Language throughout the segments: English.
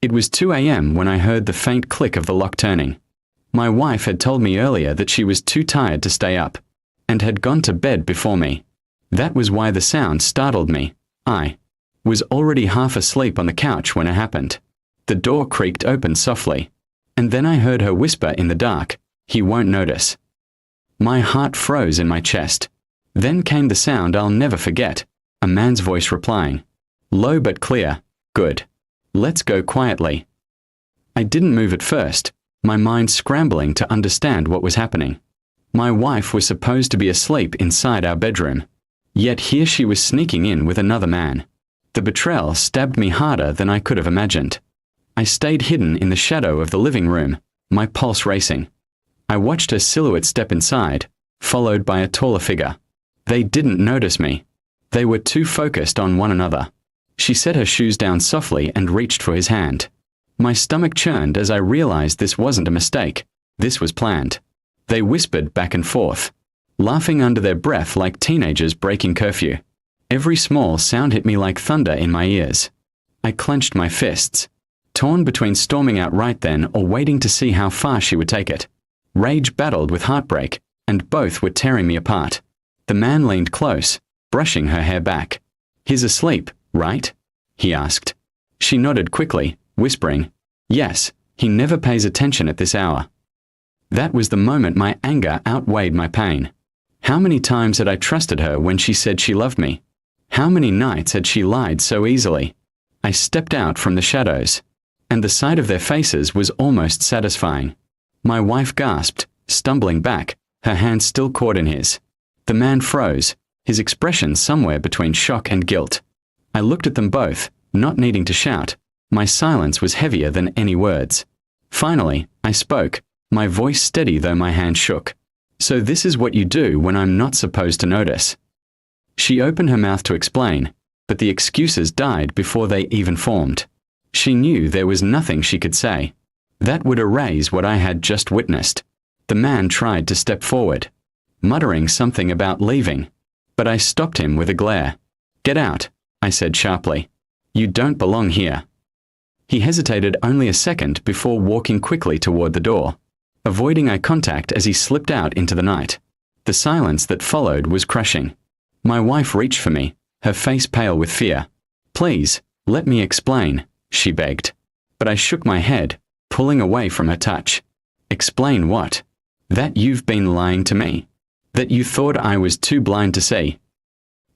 It was 2 a.m. when I heard the faint click of the lock turning. My wife had told me earlier that she was too tired to stay up, and had gone to bed before me. That was why the sound startled me. I was already half asleep on the couch when it happened. The door creaked open softly, and then I heard her whisper in the dark, "He won't notice." My heart froze in my chest. Then came the sound I'll never forget, a man's voice replying. Low but clear, "Good. Let's go quietly." I didn't move at first, my mind scrambling to understand what was happening. My wife was supposed to be asleep inside our bedroom, yet here she was sneaking in with another man. The betrayal stabbed me harder than I could have imagined. I stayed hidden in the shadow of the living room, my pulse racing. I watched her silhouette step inside, followed by a taller figure. They didn't notice me. They were too focused on one another. She set her shoes down softly and reached for his hand. My stomach churned as I realized this wasn't a mistake. This was planned. They whispered back and forth, laughing under their breath like teenagers breaking curfew. Every small sound hit me like thunder in my ears. I clenched my fists, torn between storming out right then or waiting to see how far she would take it. Rage battled with heartbreak, and both were tearing me apart. The man leaned close, brushing her hair back. "He's asleep, right?" he asked. She nodded quickly, whispering, "Yes, he never pays attention at this hour." That was the moment my anger outweighed my pain. How many times had I trusted her when she said she loved me? How many nights had she lied so easily? I stepped out from the shadows, and the sight of their faces was almost satisfying. My wife gasped, stumbling back, her hand still caught in his. The man froze, his expression somewhere between shock and guilt. I looked at them both, not needing to shout. My silence was heavier than any words. Finally, I spoke, my voice steady though my hand shook. "So this is what you do when I'm not supposed to notice." She opened her mouth to explain, but the excuses died before they even formed. She knew there was nothing she could say that would erase what I had just witnessed. The man tried to step forward, muttering something about leaving, but I stopped him with a glare. "Get out," I said sharply. "You don't belong here." He hesitated only a second before walking quickly toward the door, avoiding eye contact as he slipped out into the night. The silence that followed was crushing. My wife reached for me, her face pale with fear. "Please, let me explain," she begged. But I shook my head, pulling away from her touch. "Explain what? That you've been lying to me? That you thought I was too blind to see?"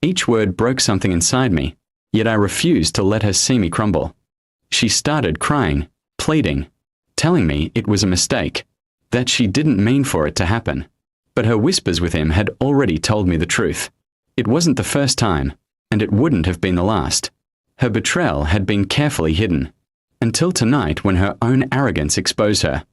Each word broke something inside me, yet I refused to let her see me crumble. She started crying, pleading, telling me it was a mistake, that she didn't mean for it to happen. But her whispers with him had already told me the truth. It wasn't the first time, and it wouldn't have been the last. Her betrayal had been carefully hidden, until tonight when her own arrogance exposed her.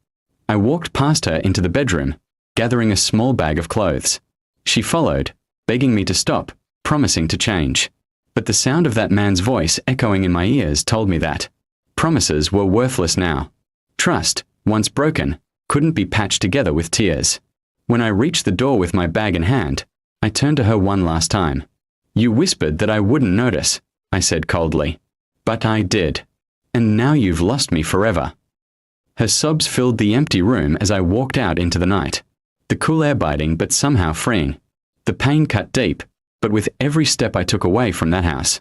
I walked past her into the bedroom, gathering a small bag of clothes. She followed, begging me to stop, promising to change. But the sound of that man's voice echoing in my ears told me that promises were worthless now. Trust, once broken, couldn't be patched together with tears. When I reached the door with my bag in hand, I turned to her one last time. "You whispered that I wouldn't notice," I said coldly. "But I did. And now you've lost me forever." Her sobs filled the empty room as I walked out into the night. The cool air biting but somehow freeing. The pain cut deep, but with every step I took away from that house,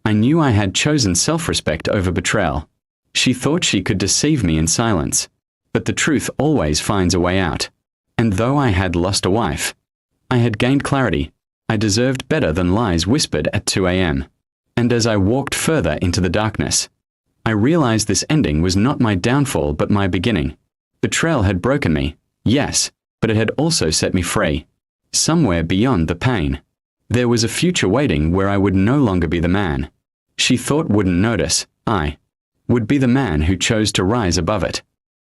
I knew I had chosen self-respect over betrayal. She thought she could deceive me in silence, but the truth always finds a way out. And though I had lost a wife, I had gained clarity. I deserved better than lies whispered at 2 a.m. And as I walked further into the darkness, I realized this ending was not my downfall but my beginning. Betrayal had broken me, yes, but it had also set me free. Somewhere beyond the pain, there was a future waiting where I would no longer be the man she thought wouldn't notice. I would be the man who chose to rise above it.